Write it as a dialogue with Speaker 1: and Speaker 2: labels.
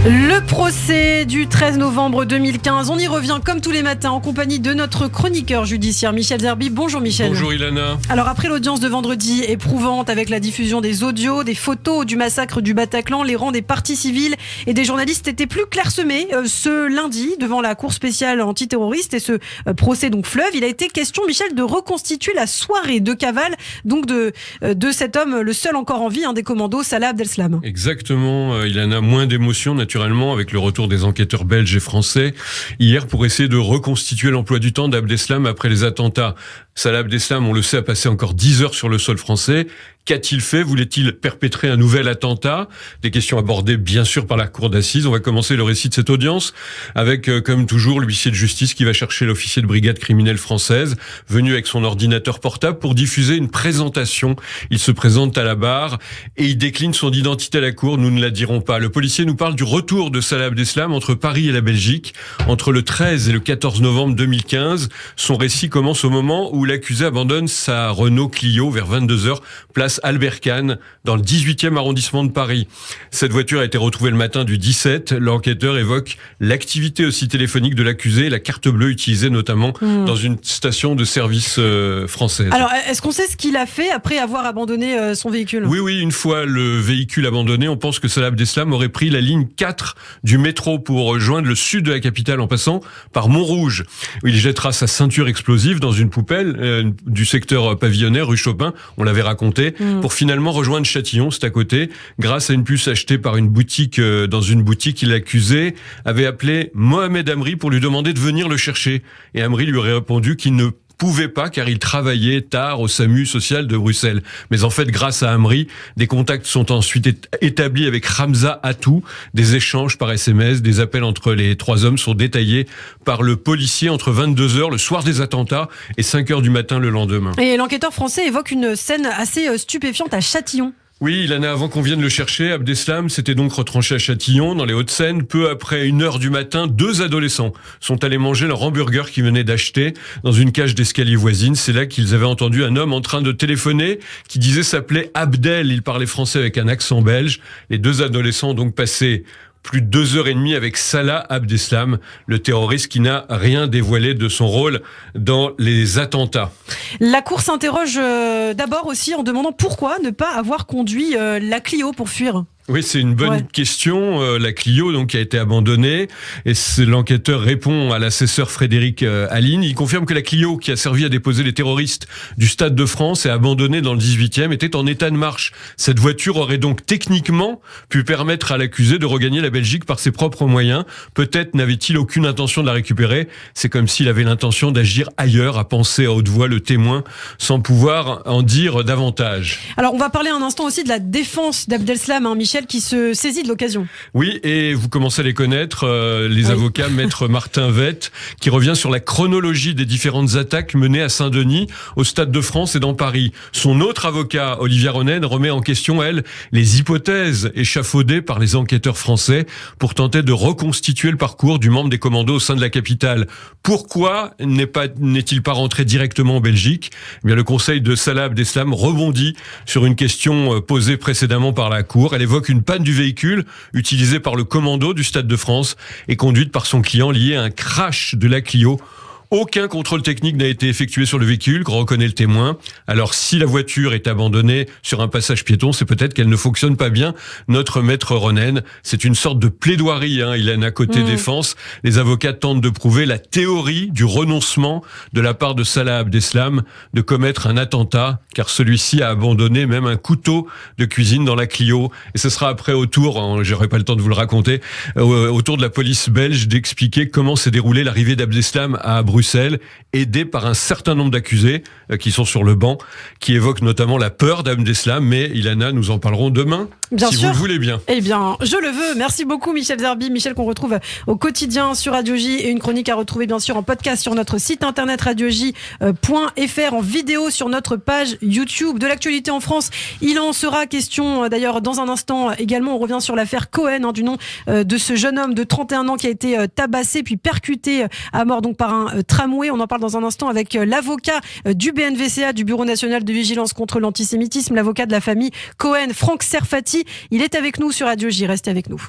Speaker 1: Le procès du 13 novembre 2015, on y revient comme tous les matins en compagnie de notre chroniqueur judiciaire Michel Zerbi. Bonjour Michel.
Speaker 2: Bonjour Ilana.
Speaker 1: Alors après l'audience de vendredi éprouvante avec la diffusion des audios, des photos du massacre du Bataclan, les rangs des partis civils et des journalistes étaient plus clairsemés ce lundi devant la Cour spéciale antiterroriste et ce procès donc fleuve. Il a été question, Michel, de reconstituer la soirée de cavale donc de cet homme, le seul encore en vie, des commandos, Salah Abdeslam.
Speaker 2: Exactement, Ilana, moins d'émotion naturellement avec le retour des enquêteurs belges et français hier pour essayer de reconstituer l'emploi du temps d'Abdeslam après les attentats. Salah Abdeslam, on le sait, a passé encore 10 heures sur le sol français. Qu'a-t-il fait? Voulait-il perpétrer un nouvel attentat? Des questions abordées bien sûr par la cour d'assises. On va commencer le récit de cette audience avec, comme toujours, l'huissier de justice qui va chercher l'officier de brigade criminelle française, venu avec son ordinateur portable pour diffuser une présentation. Il se présente à la barre et il décline son identité à la cour. Nous ne la dirons pas. Le policier nous parle du retour de Salah Abdeslam entre Paris et la Belgique, entre le 13 et le 14 novembre 2015. Son récit commence au moment où l'accusé abandonne sa Renault Clio vers 22h, place Albert Kahn, dans le 18e arrondissement de Paris. Cette voiture a été retrouvée le matin du 17. L'enquêteur évoque l'activité aussi téléphonique de l'accusé et la carte bleue utilisée notamment dans une station de service française.
Speaker 1: Alors, est-ce qu'on sait ce qu'il a fait après avoir abandonné son véhicule?
Speaker 2: Oui, une fois le véhicule abandonné, on pense que Salah Abdeslam aurait pris la ligne 4 du métro pour rejoindre le sud de la capitale en passant par Montrouge, où il jettera sa ceinture explosive dans une poubelle du secteur pavillonnaire, rue Chopin, on l'avait raconté, pour finalement rejoindre Châtillon, c'est à côté, grâce à une puce achetée par une boutique, dans une boutique. L'accusé avait appelé Mohamed Amri pour lui demander de venir le chercher. Et Amri lui aurait répondu qu'il ne pouvait pas car il travaillait tard au SAMU social de Bruxelles. Mais en fait, grâce à Amri, des contacts sont ensuite établis avec Ramza Atou. Des échanges par SMS, des appels entre les trois hommes sont détaillés par le policier entre 22h le soir des attentats et 5h du matin le lendemain.
Speaker 1: Et l'enquêteur français évoque une scène assez stupéfiante à Châtillon.
Speaker 2: Oui, Ilana, avant qu'on vienne le chercher, Abdeslam s'était donc retranché à Châtillon, dans les Hauts-de-Seine. Peu après 1h du matin, 2 adolescents sont allés manger leur hamburger qu'ils venaient d'acheter dans une cage d'escalier voisine. C'est là qu'ils avaient entendu un homme en train de téléphoner qui disait s'appeler Abdel. Il parlait français avec un accent belge. Les 2 adolescents ont donc passé plus de 2h30 avec Salah Abdeslam, le terroriste qui n'a rien dévoilé de son rôle dans les attentats.
Speaker 1: La Cour s'interroge d'abord aussi en demandant pourquoi ne pas avoir conduit la Clio pour fuir.
Speaker 2: Oui, c'est une bonne question. La Clio, donc, qui a été abandonnée. Et l'enquêteur répond à l'assesseur Frédéric Aline. Il confirme que la Clio, qui a servi à déposer les terroristes du Stade de France et abandonnée dans le 18e, était en état de marche. Cette voiture aurait donc techniquement pu permettre à l'accusé de regagner la Belgique par ses propres moyens. Peut-être n'avait-il aucune intention de la récupérer. C'est comme s'il avait l'intention d'agir ailleurs, a pensé à haute voix le témoin, sans pouvoir en dire davantage.
Speaker 1: Alors, on va parler un instant aussi de la défense d'Abdeslam, Michel, qui se saisit de l'occasion.
Speaker 2: Oui, et vous commencez à les connaître, les avocats, maître Martin Vette, qui revient sur la chronologie des différentes attaques menées à Saint-Denis, au Stade de France et dans Paris. Son autre avocat, Olivia Ronen, remet en question, elle, les hypothèses échafaudées par les enquêteurs français pour tenter de reconstituer le parcours du membre des commandos au sein de la capitale. Pourquoi n'est-il pas rentré directement en Belgique? Eh bien, le conseil de Salah Abdeslam rebondit sur une question posée précédemment par la Cour. Elle évoque une panne du véhicule utilisé par le commando du Stade de France et conduite par son client lié à un crash de la Clio. Aucun contrôle technique n'a été effectué sur le véhicule, reconnaît le témoin. Alors, si la voiture est abandonnée sur un passage piéton, c'est peut-être qu'elle ne fonctionne pas bien. Notre maître Ronen, c'est une sorte de plaidoirie, il a un côté défense. Les avocats tentent de prouver la théorie du renoncement de la part de Salah Abdeslam de commettre un attentat, car celui-ci a abandonné même un couteau de cuisine dans la Clio. Et ce sera après au tour, j'aurai pas le temps de vous le raconter, au tour de la police belge d'expliquer comment s'est déroulée l'arrivée d'Abdeslam à Bruxelles, aidé par un certain nombre d'accusés qui sont sur le banc, qui évoquent notamment la peur d'Abdeslam. Mais Ilana, nous en parlerons demain,
Speaker 1: bien
Speaker 2: si
Speaker 1: sûr.
Speaker 2: vous le voulez bien.
Speaker 1: Eh bien, je le veux. Merci beaucoup Michel Zerbi. Michel qu'on retrouve au quotidien sur Radio J et une chronique à retrouver bien sûr en podcast sur notre site internet radioj.fr, en vidéo sur notre page YouTube. De l'actualité en France, il en sera question d'ailleurs dans un instant également. On revient sur l'affaire Cohen, du nom de ce jeune homme de 31 ans qui a été tabassé puis percuté à mort donc par un tramway. On en parle dans un instant avec l'avocat du BNVCA, du Bureau national de vigilance contre l'antisémitisme, l'avocat de la famille Cohen, Franck Serfati. Il est avec nous sur Radio J. Restez avec nous.